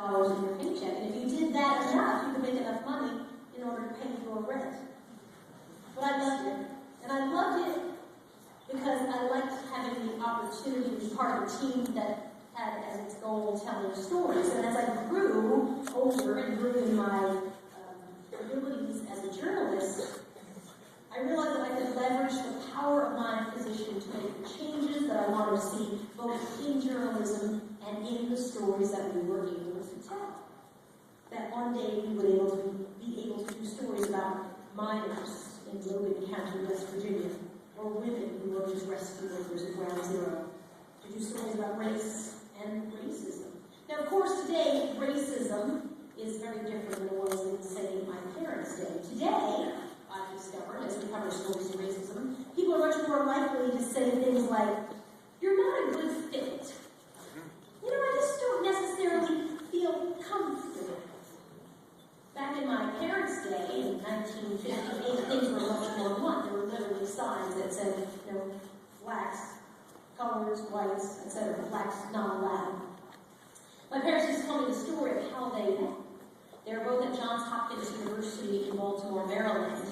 dollars in your paycheck. And if you did that enough, you could make enough money in order to pay your rent. But I loved it. And I loved it because I liked having the opportunity to be part of a team that had as its goal telling stories. And as I grew older and grew in my abilities as a journalist, I realized that I could leverage the power of my position to make the changes that I wanted to see, both in journalism and in the stories that we were able to tell. That one day we would be able to do stories about miners in Logan County, West Virginia, or women who worked as rescue workers at Ground Zero, to do stories about race and racism. Now, of course, today, racism is very different than it was in, say, my parents' day. Today, I've discovered, as we cover stories of racism, people are much more likely to say things like, "You're not a good fit. You know, I just don't necessarily feel comfortable." Back in my parents' day, in 1958, things were much more blunt. There were literally signs that said, blacks, colors, whites, etc. Blacks not allowed. My parents used to tell me the story of how they met. They were both at Johns Hopkins University in Baltimore, Maryland.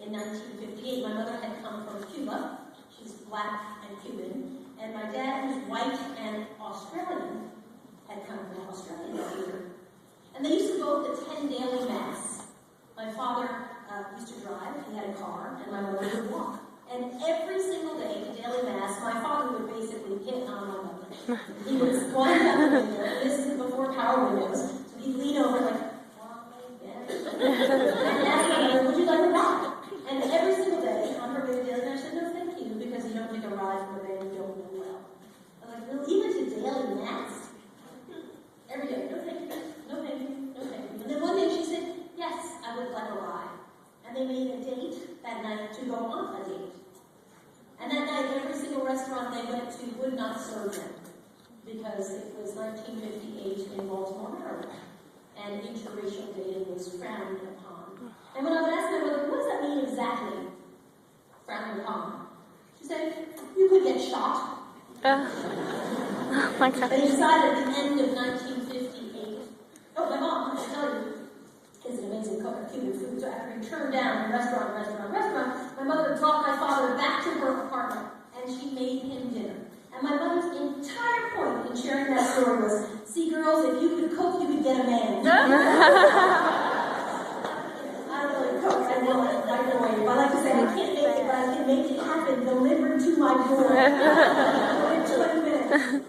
In 1958, my mother had come from Cuba. She's black and Cuban. And my dad, who's white and Australian, had come from Australia that year. And they used to both attend daily mass. My father used to drive, he had a car, and my mother would walk. And every single day to daily mass, my father would basically hit on my mother. He would wind up the window. This is before power windows. So he'd lean over like, and ask my mother, "Would you like a ride?" And every single day, on her way to daily mass, I said, "No, thank you, because you don't take a ride from a man you don't know well." I'm like, "Really? Even to daily mass?" Every day, "No, thank you, no, thank you, no, thank you." And then one day she said, "Yes, I would like a ride." And they made a date that night to go on a date. And that night, every single restaurant they went to would not serve them, because it was 1958 in Baltimore, Maryland, and interracial dating was frowned upon. And when I would ask my mother, "What does that mean exactly, frowned upon?" she said, "You could get shot." My God. They decided at the end of 1958, my mom, I tell you, is an amazing cook of Cuban food. So after we turned down restaurant, my mother brought my father back to her apartment, and she made him dinner. And my mother's entire point in sharing that story was, "See, girls, if you could cook, you could get a man." I don't really cook. I know like microwave. I like to say I can't make it, but I can make it happen, delivered to my door. In 20 minutes.